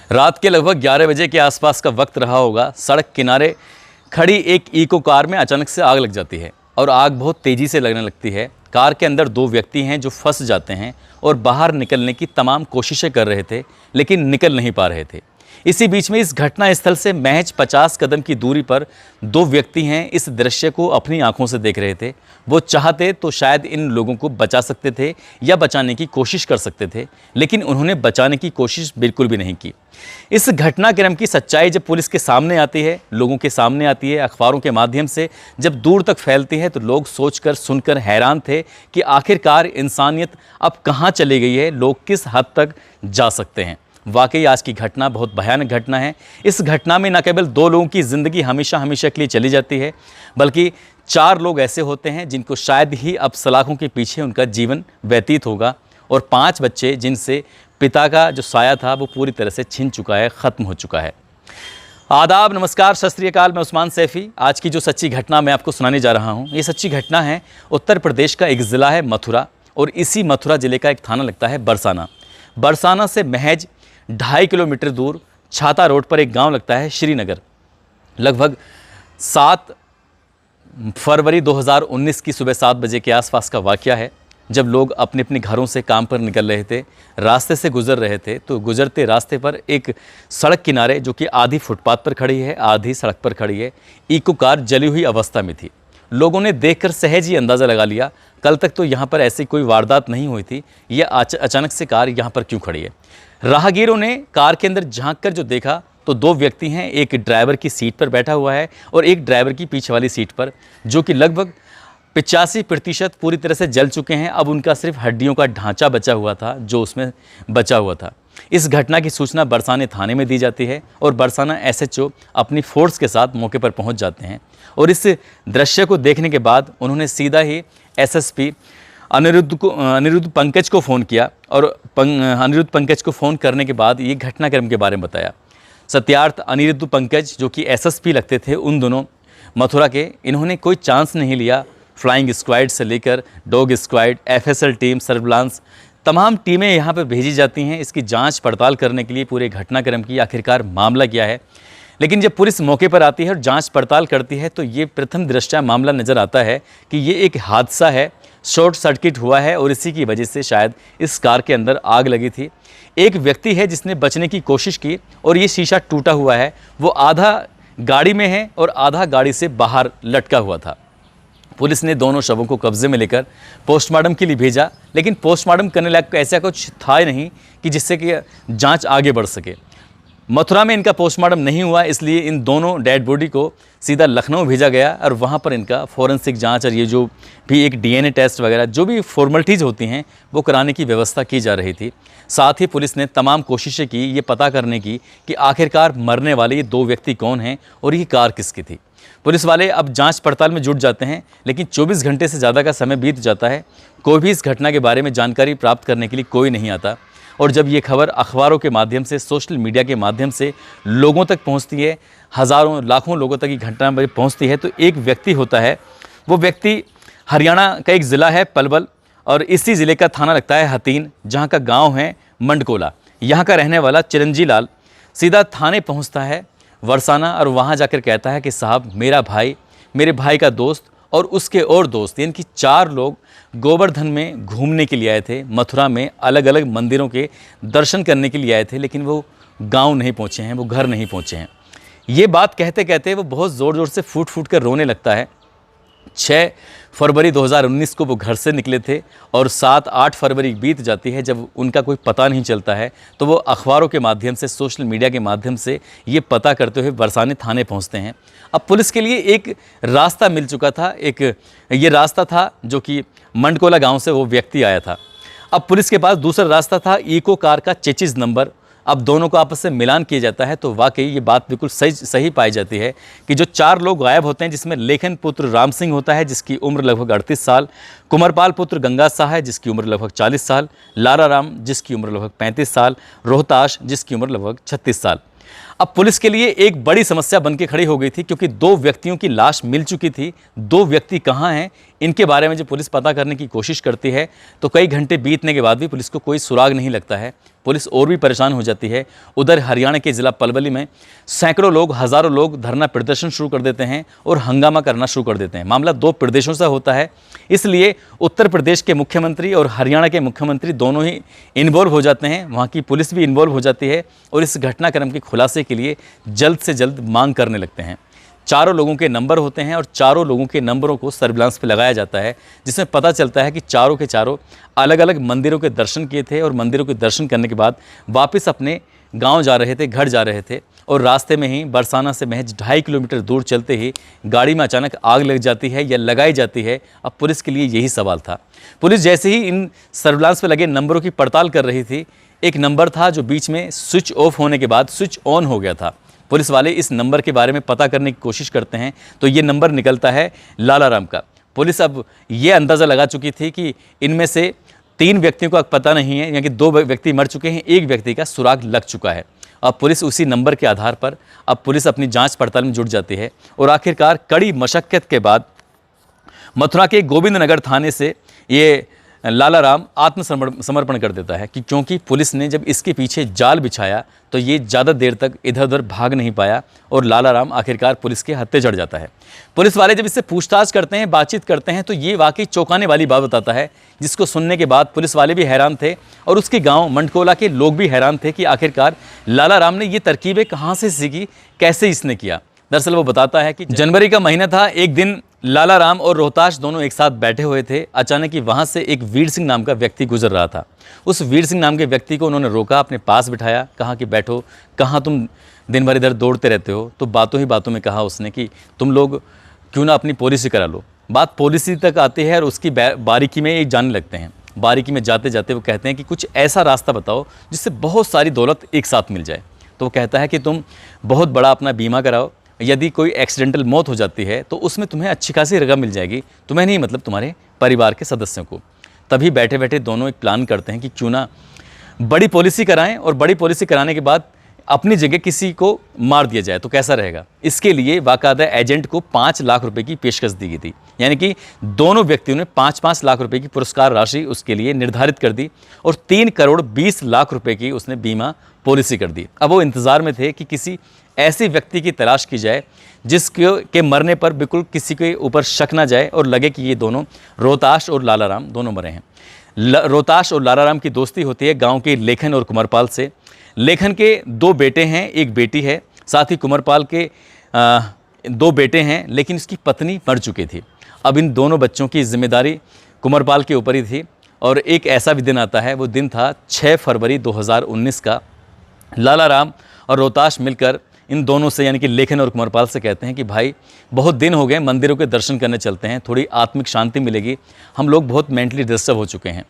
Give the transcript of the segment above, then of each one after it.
रात के लगभग 11 बजे के आसपास का वक्त रहा होगा। सड़क किनारे खड़ी एक इको कार में अचानक से आग लग जाती है और आग बहुत तेज़ी से लगने लगती है। कार के अंदर दो व्यक्ति हैं जो फंस जाते हैं और बाहर निकलने की तमाम कोशिशें कर रहे थे, लेकिन निकल नहीं पा रहे थे। इसी बीच में इस घटना स्थल से महज 50 कदम की दूरी पर दो व्यक्ति हैं इस दृश्य को अपनी आंखों से देख रहे थे। वो चाहते तो शायद इन लोगों को बचा सकते थे या बचाने की कोशिश कर सकते थे, लेकिन उन्होंने बचाने की कोशिश बिल्कुल भी नहीं की। इस घटनाक्रम की सच्चाई जब पुलिस के सामने आती है, लोगों के सामने आती है, अखबारों के माध्यम से जब दूर तक फैलती है, तो लोग सोचकर सुनकर हैरान थे कि आखिरकार इंसानियत अब कहाँ चली गई है, लोग किस हद तक जा सकते हैं। वाकई आज की घटना बहुत भयानक घटना है। इस घटना में न केवल दो लोगों की ज़िंदगी हमेशा हमेशा के लिए चली जाती है, बल्कि 4 लोग ऐसे होते हैं जिनको शायद ही अब सलाखों के पीछे उनका जीवन व्यतीत होगा, और 5 बच्चे जिनसे पिता का जो साया था वो पूरी तरह से छिन चुका है, ख़त्म हो चुका है। आदाब, नमस्कार, सत श्री अकाल। मैं उस्मान सैफ़ी। आज की जो सच्ची घटना मैं आपको सुनाने जा रहा हूँ, ये सच्ची घटना है उत्तर प्रदेश का एक ज़िला है मथुरा, और इसी मथुरा ज़िले का एक थाना लगता है बरसाना। बरसाना से महज 2.5 किलोमीटर दूर छाता रोड पर एक गांव लगता है श्रीनगर। लगभग 7 फरवरी 2019 की सुबह 7 बजे के आसपास का वाक़या है, जब लोग अपने अपने घरों से काम पर निकल रहे थे, रास्ते से गुजर रहे थे, तो गुजरते रास्ते पर एक सड़क किनारे, जो कि आधी फुटपाथ पर खड़ी है, आधी सड़क पर खड़ी है, इको कार जली हुई अवस्था में थी। लोगों ने देखकर सहज ही अंदाज़ा लगा लिया, कल तक तो यहाँ पर ऐसी कोई वारदात नहीं हुई थी, ये अचानक से कार यहाँ पर क्यों खड़ी है। राहगीरों ने कार के अंदर झांक कर जो देखा, तो 2 व्यक्ति हैं, एक ड्राइवर की सीट पर बैठा हुआ है और एक ड्राइवर की पीछे वाली सीट पर, जो कि लगभग 85% पूरी तरह से जल चुके हैं। अब उनका सिर्फ हड्डियों का ढांचा बचा हुआ था, जो उसमें बचा हुआ था। इस घटना की सूचना बरसाने थाने में दी जाती है और बरसाना एसएचओ अपनी फोर्स के साथ मौके पर पहुंच जाते हैं, और इस दृश्य को देखने के बाद उन्होंने सीधा ही एसएसपी अनिरुद्ध पंकज को फ़ोन किया, और अनिरुद्ध पंकज को फ़ोन करने के बाद ये घटनाक्रम के बारे में बताया। सत्यार्थ अनिरुद्ध पंकज, जो कि एसएसपी लगते थे उन दोनों मथुरा के, इन्होंने कोई चांस नहीं लिया। फ्लाइंग स्क्वाड से लेकर dog squad, FSL team, surveillance, तमाम टीमें यहाँ पर भेजी जाती हैं इसकी जांच पड़ताल करने के लिए, पूरे घटनाक्रम की आखिरकार मामला क्या है। लेकिन जब पुलिस मौके पर आती है और जांच पड़ताल करती है, तो ये प्रथम दृष्टया मामला नज़र आता है कि ये एक हादसा है, शॉर्ट सर्किट हुआ है, और इसी की वजह से शायद इस कार के अंदर आग लगी थी। एक व्यक्ति है जिसने बचने की कोशिश की, और ये शीशा टूटा हुआ है, वो आधा गाड़ी में है और आधा गाड़ी से बाहर लटका हुआ था। पुलिस ने दोनों शवों को कब्जे में लेकर पोस्टमार्टम के लिए भेजा, लेकिन पोस्टमार्टम करने लायक ऐसा कुछ था ही नहीं कि जिससे कि जांच आगे बढ़ सके। मथुरा में इनका पोस्टमार्टम नहीं हुआ, इसलिए इन दोनों डेड बॉडी को सीधा लखनऊ भेजा गया, और वहाँ पर इनका फॉरेंसिक जांच और ये जो भी एक डीएनए टेस्ट वगैरह जो भी फॉर्मेलिटीज़ होती हैं वो कराने की व्यवस्था की जा रही थी। साथ ही पुलिस ने तमाम कोशिशें की ये पता करने की कि आखिरकार मरने वाले ये 2 व्यक्ति कौन हैं और ये कार किसकी थी। पुलिस वाले अब जांच पड़ताल में जुट जाते हैं, लेकिन 24 घंटे से ज़्यादा का समय बीत जाता है, कोई भी इस घटना के बारे में जानकारी प्राप्त करने के लिए कोई नहीं आता। और जब ये खबर अखबारों के माध्यम से, सोशल मीडिया के माध्यम से लोगों तक पहुंचती है, हज़ारों लाखों लोगों तक ये घटना पहुंचती है, तो एक व्यक्ति होता है, वो व्यक्ति हरियाणा का एक ज़िला है पलवल, और इसी ज़िले का थाना लगता है हथीन, जहाँ का गाँव है मंडकोला। यहाँ का रहने वाला चिरंजी लाल सीधा थाने पहुँचता है बरसाना, और वहाँ जाकर कहता है कि साहब, मेरा भाई, मेरे भाई का दोस्त और उसके और दोस्त, यानी कि 4 लोग गोवर्धन में घूमने के लिए आए थे। मथुरा में अलग अलग मंदिरों के दर्शन करने के लिए आए थे, लेकिन वो गांव नहीं पहुंचे हैं, वो घर नहीं पहुंचे हैं। ये बात कहते कहते वो बहुत ज़ोर ज़ोर से फूट फूट कर रोने लगता है। 6 फरवरी 2019 को वो घर से निकले थे, और 7-8 फरवरी बीत जाती है जब उनका कोई पता नहीं चलता है, तो वो अखबारों के माध्यम से, सोशल मीडिया के माध्यम से ये पता करते हुए बरसाने थाने पहुंचते हैं। अब पुलिस के लिए एक रास्ता मिल चुका था, एक ये रास्ता था जो कि मंडकोला गांव से वो व्यक्ति आया था। अब पुलिस के पास दूसरा रास्ता था, इको कार का चेचिस नंबर। अब दोनों को आपस में मिलान किया जाता है, तो वाकई ये बात बिल्कुल सही पाई जाती है कि जो 4 लोग गायब होते हैं, जिसमें लेखन पुत्र राम सिंह होता है जिसकी उम्र लगभग 38 साल, कुंवरपाल पुत्र गंगा शाह है जिसकी उम्र लगभग 40 साल, लारा राम जिसकी उम्र लगभग 35 साल, रोहताश जिसकी उम्र लगभग 36 साल, अब पुलिस के लिए एक बड़ी समस्या बन के खड़ी हो गई थी, क्योंकि 2 व्यक्तियों की लाश मिल चुकी थी। 2 व्यक्ति कहाँ हैं, इनके बारे में जब पुलिस पता करने की कोशिश करती है तो कई घंटे बीतने के बाद भी पुलिस को कोई सुराग नहीं लगता है। पुलिस और भी परेशान हो जाती है। उधर हरियाणा के ज़िला पलवली में सैकड़ों लोग, हज़ारों लोग धरना प्रदर्शन शुरू कर देते हैं और हंगामा करना शुरू कर देते हैं। मामला 2 प्रदेशों से होता है, इसलिए उत्तर प्रदेश के मुख्यमंत्री और हरियाणा के मुख्यमंत्री दोनों ही इन्वॉल्व हो जाते हैं। वहाँ की पुलिस भी इन्वॉल्व हो जाती है और इस घटनाक्रम के खुलासे के लिए जल्द से जल्द मांग करने लगते हैं। 4 लोगों के नंबर होते हैं और 4 लोगों के नंबरों को सर्विलांस पे लगाया जाता है, जिसमें पता चलता है कि चारों के चारों अलग अलग मंदिरों के दर्शन किए थे और मंदिरों के दर्शन करने के बाद वापस अपने गांव जा रहे थे, घर जा रहे थे, और रास्ते में ही बरसाना से महज 2.5 किलोमीटर दूर चलते ही गाड़ी में अचानक आग लग जाती है या लगाई जाती है। अब पुलिस के लिए यही सवाल था। पुलिस जैसे ही इन सर्विलांस पर लगे नंबरों की पड़ताल कर रही थी, एक नंबर था जो बीच में स्विच ऑफ होने के बाद स्विच ऑन हो गया था। पुलिस वाले इस नंबर के बारे में पता करने की कोशिश करते हैं तो ये नंबर निकलता है लालाराम का। पुलिस अब ये अंदाज़ा लगा चुकी थी कि इनमें से 3 व्यक्तियों का पता नहीं है, यानी कि 2 व्यक्ति मर चुके हैं, 1 व्यक्ति का सुराग लग चुका है। अब पुलिस उसी नंबर के आधार पर अब पुलिस अपनी जांच पड़ताल में जुट जाती है और आखिरकार कड़ी मशक्क़त के बाद मथुरा के गोविंद नगर थाने से ये लालाराम आत्मसमर्पण कर देता है, कि क्योंकि पुलिस ने जब इसके पीछे जाल बिछाया तो ये ज़्यादा देर तक इधर उधर भाग नहीं पाया और लालाराम आखिरकार पुलिस के हत्थे चढ़ जाता है। पुलिस वाले जब इससे पूछताछ करते हैं, बातचीत करते हैं, तो ये वाकई चौंकाने वाली बात बताता है, जिसको सुनने के बाद पुलिस वाले भी हैरान थे और उसके गाँव मंडकोला के लोग भी हैरान थे कि आखिरकार लालाराम ने ये तरकीबें कहाँ से सीखी, कैसे इसने किया। दरअसल वो बताता है कि जनवरी का महीना था, एक दिन लालाराम और रोहताश दोनों एक साथ बैठे हुए थे। अचानक ही वहाँ से एक वीर सिंह नाम का व्यक्ति गुजर रहा था। उस वीर सिंह नाम के व्यक्ति को उन्होंने रोका, अपने पास बिठाया, कहा कि बैठो, कहाँ तुम दिन भर इधर दौड़ते रहते हो। तो बातों ही बातों में कहा उसने कि तुम लोग क्यों ना अपनी पॉलिसी करा लो। बात पॉलिसी तक आती है और उसकी बारीकी में ये जानने लगते हैं। बारीकी में जाते जाते वो कहते हैं कि कुछ ऐसा रास्ता बताओ जिससे बहुत सारी दौलत एक साथ मिल जाए। तो वो कहता है कि तुम बहुत बड़ा अपना बीमा कराओ, यदि कोई एक्सीडेंटल मौत हो जाती है तो उसमें तुम्हें अच्छी खासी रकम मिल जाएगी, तुम्हें नहीं मतलब तुम्हारे परिवार के सदस्यों को। तभी बैठे बैठे दोनों एक प्लान करते हैं कि क्यों ना बड़ी पॉलिसी कराएं और बड़ी पॉलिसी कराने के बाद अपनी जगह किसी को मार दिया जाए तो कैसा रहेगा। इसके लिए बाकायदा एजेंट को 5 लाख रुपए की पेशकश दी गई थी, यानी कि दोनों व्यक्तियों ने 5-5 लाख रुपए की पुरस्कार राशि उसके लिए निर्धारित कर दी और 3 करोड़ 20 लाख रुपए की उसने बीमा पॉलिसी कर दी। अब वो इंतज़ार में थे कि किसी ऐसे व्यक्ति की तलाश की जाए जिसके मरने पर बिल्कुल किसी के ऊपर शक ना जाए और लगे कि ये दोनों रोहताश और लालाराम दोनों मरे हैं। रोहताश और लालाराम की दोस्ती होती है गांव के लेखन और कुंवरपाल से। लेखन के 2 बेटे हैं, 1 बेटी है, साथ ही कुंवरपाल के 2 बेटे हैं, लेकिन इसकी पत्नी मर चुकी थी। अब इन दोनों बच्चों की जिम्मेदारी कुंवरपाल के ऊपर ही थी और एक ऐसा भी दिन आता है, वो दिन था 6 फरवरी 2019 का। लालाराम और रोहताश मिलकर इन दोनों से, यानी कि लेखन और कुंवरपाल से कहते हैं कि भाई बहुत दिन हो गए, मंदिरों के दर्शन करने चलते हैं, थोड़ी आत्मिक शांति मिलेगी, हम लोग बहुत मेंटली डिस्टर्ब हो चुके हैं।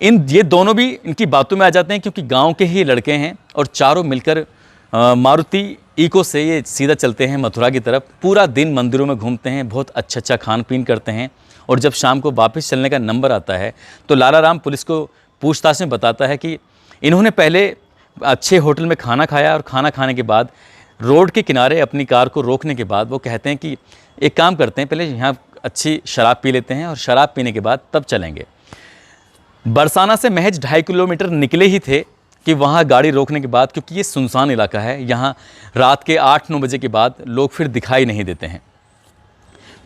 ये दोनों भी इनकी बातों में आ जाते हैं क्योंकि गांव के ही लड़के हैं और चारों मिलकर मारुति इको से ये सीधा चलते हैं मथुरा की तरफ। पूरा दिन मंदिरों में घूमते हैं, बहुत अच्छा खान पीन करते हैं और जब शाम को वापस चलने का नंबर आता है तो लालाराम पुलिस को पूछताछ में बताता है कि इन्होंने पहले अच्छे होटल में खाना खाया और खाना खाने के बाद रोड के किनारे अपनी कार को रोकने के बाद वो कहते हैं कि एक काम करते हैं, पहले यहाँ अच्छी शराब पी लेते हैं और शराब पीने के बाद तब चलेंगे। बरसाना से महज 2.5 किलोमीटर निकले ही थे कि वहाँ गाड़ी रोकने के बाद, क्योंकि ये सुनसान इलाका है, यहाँ रात के 8-9 बजे के बाद लोग फिर दिखाई नहीं देते हैं,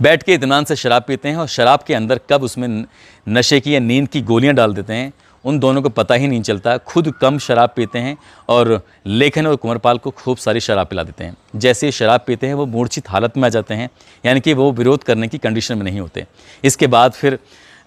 बैठ के इत्मीनान से शराब पीते हैं और शराब के अंदर कब उसमें नशे की या नींद की गोलियां डाल देते हैं उन दोनों को पता ही नहीं चलता। खुद कम शराब पीते हैं और लेखन और कुंवरपाल को खूब सारी शराब पिला देते हैं। जैसे ही शराब पीते हैं वो मूर्छित हालत में आ जाते हैं, यानी कि वो विरोध करने की कंडीशन में नहीं होते। इसके बाद फिर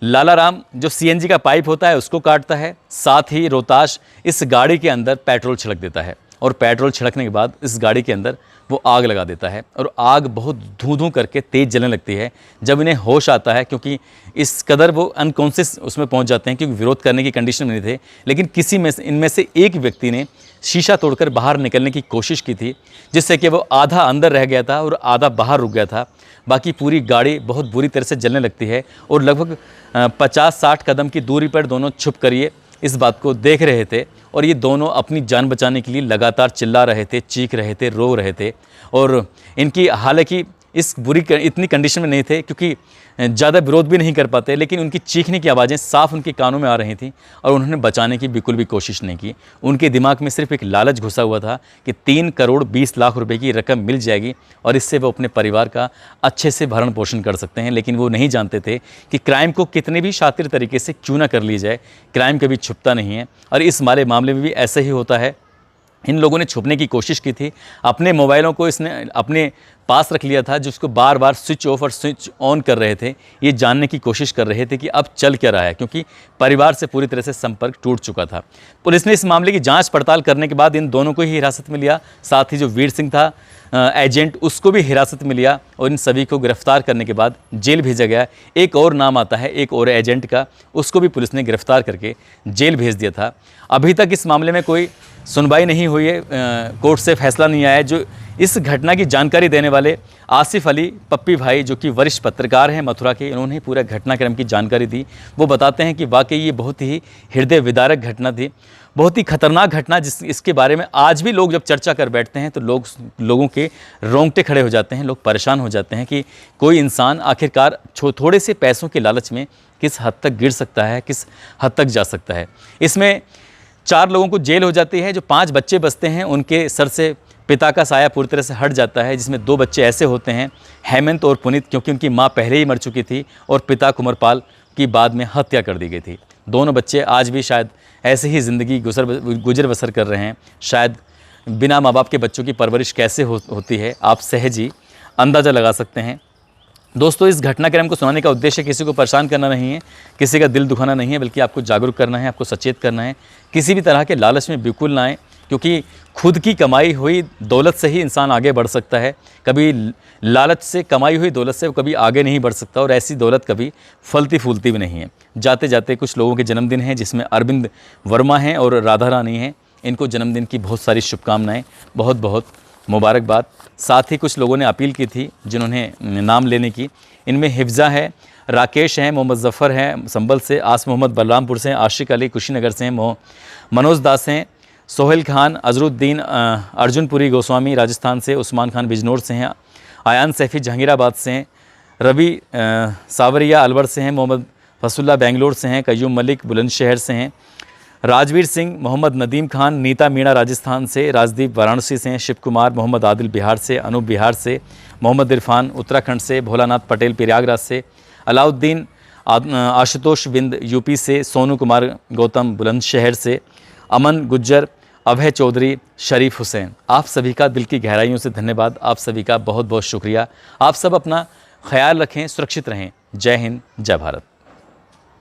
लालाराम जो सीएनजी का पाइप होता है उसको काटता है, साथ ही रोहताश इस गाड़ी के अंदर पेट्रोल छिड़क देता है और पेट्रोल छिड़कने के बाद इस गाड़ी के अंदर वो आग लगा देता है और आग बहुत धूं-धूं करके तेज़ जलने लगती है। जब इन्हें होश आता है, क्योंकि इस कदर वो अनकॉन्शियस उसमें पहुंच जाते हैं क्योंकि विरोध करने की कंडीशन में नहीं थे, लेकिन किसी में से इनमें से एक व्यक्ति ने शीशा तोड़कर बाहर निकलने की कोशिश की थी, जिससे कि वो आधा अंदर रह गया था और आधा बाहर रुक गया था। बाकी पूरी गाड़ी बहुत बुरी तरह से जलने लगती है और लगभग 50-60 कदम की दूरी पर दोनों छुप कर ये इस बात को देख रहे थे और ये दोनों अपनी जान बचाने के लिए लगातार चिल्ला रहे थे, चीख रहे थे, रो रहे थे। और इनकी हालांकि इस इतनी कंडीशन में नहीं थे क्योंकि ज़्यादा विरोध भी नहीं कर पाते, लेकिन उनकी चीखने की आवाज़ें साफ उनके कानों में आ रही थीं और उन्होंने बचाने की बिल्कुल भी कोशिश नहीं की। उनके दिमाग में सिर्फ एक लालच घुसा हुआ था कि 3 करोड़ 20 लाख रुपए की रकम मिल जाएगी और इससे वो अपने परिवार का अच्छे से भरण पोषण कर सकते हैं। लेकिन वो नहीं जानते थे कि क्राइम को कितने भी शातिर तरीके से क्यों ना कर ली जाए, क्राइम कभी छुपता नहीं है। और इस मामले में भी ऐसा ही होता है। इन लोगों ने छुपने की कोशिश की थी, अपने मोबाइलों को इसने अपने पास रख लिया था, जिसको बार बार स्विच ऑफ और स्विच ऑन कर रहे थे। ये जानने की कोशिश कर रहे थे कि अब चल क्या रहा है, क्योंकि परिवार से पूरी तरह से संपर्क टूट चुका था। पुलिस ने इस मामले की जांच पड़ताल करने के बाद इन दोनों को ही हिरासत में लिया, साथ ही जो वीर सिंह था एजेंट, उसको भी हिरासत में लिया और इन सभी को गिरफ्तार करने के बाद जेल भेजा गया। एक और नाम आता है एक और एजेंट का, उसको भी पुलिस ने गिरफ्तार करके जेल भेज दिया था। अभी तक इस मामले में कोई सुनवाई नहीं हुई है, कोर्ट से फैसला नहीं आया है। जो इस घटना की जानकारी देने वाले आसिफ अली पप्पी भाई, जो कि वरिष्ठ पत्रकार हैं मथुरा के, इन्होंने पूरा घटनाक्रम की जानकारी दी। वो बताते हैं कि वाकई ये बहुत ही हृदय विदारक घटना थी, बहुत ही खतरनाक घटना, इसके बारे में आज भी लोग जब चर्चा कर बैठते हैं तो लोगों के रोंगटे खड़े हो जाते हैं, लोग परेशान हो जाते हैं कि कोई इंसान आखिरकार थोड़े से पैसों के लालच में किस हद तक गिर सकता है, किस हद तक जा सकता है। इसमें 4 लोगों को जेल हो जाती है, जो 5 बच्चे बचते हैं उनके सर से पिता का साया पूरी तरह से हट जाता है, जिसमें 2 बच्चे ऐसे होते हैं, हेमंत और पुनीत, क्योंकि उनकी मां पहले ही मर चुकी थी और पिता कुंवरपाल की बाद में हत्या कर दी गई थी। दोनों बच्चे आज भी शायद ऐसे ही ज़िंदगी गुजर बसर कर रहे हैं। शायद बिना माँ बाप के बच्चों की परवरिश कैसे होती है, आप सहज ही अंदाज़ा लगा सकते हैं। दोस्तों, इस घटनाक्रम को सुनाने का उद्देश्य किसी को परेशान करना नहीं है, किसी का दिल दुखाना नहीं है, बल्कि आपको जागरूक करना है, आपको सचेत करना है। किसी भी तरह के लालच में बिल्कुल ना आए, क्योंकि खुद की कमाई हुई दौलत से ही इंसान आगे बढ़ सकता है। कभी लालच से कमाई हुई दौलत से वो कभी आगे नहीं बढ़ सकता, और ऐसी दौलत कभी फलती फूलती भी नहीं है। जाते जाते कुछ लोगों के जन्मदिन हैं, जिसमें अरविंद वर्मा हैं और राधा रानी हैं। इनको जन्मदिन की बहुत सारी शुभकामनाएँ, बहुत बहुत मुबारकबाद। साथ ही कुछ लोगों ने अपील की थी जिन्होंने नाम लेने की। इनमें हिफ्ज़ा है, राकेश हैं, मोहम्मद ज़फ़र हैं संभल से, आस मोहम्मद बलरामपुर से हैं, आशिक अली कुशीनगर से हैं, मनोज दास हैं, सोहेल खान, अजरुद्दीन अर्जुनपुरी गोस्वामी राजस्थान से, उस्मान खान बिजनौर से हैं, आयान सैफ़ी जहांगीराबाद से हैं, रवि सावरिया अलवर से हैं, मोहम्मद फसुल्ला बेंगलोर से हैं, कयूम मलिक बुलंदशहर से हैं, राजवीर सिंह, मोहम्मद नदीम खान, नीता मीणा राजस्थान से, राजदीप वाराणसी से हैं, शिव कुमार, मोहम्मद आदिल बिहार से, अनूप बिहार से, मोहम्मद इरफान उत्तराखंड से, भोलानाथ पटेल प्रयागराज से, अलाउद्दीन आशुतोष बिंद यूपी से, सोनू कुमार गौतम बुलंदशहर से, अमन गुज्जर, अभय चौधरी, शरीफ हुसैन। आप सभी का दिल की गहराइयों से धन्यवाद, आप सभी का बहुत बहुत शुक्रिया। आप सब अपना ख्याल रखें, सुरक्षित रहें। जय हिंद, जय भारत।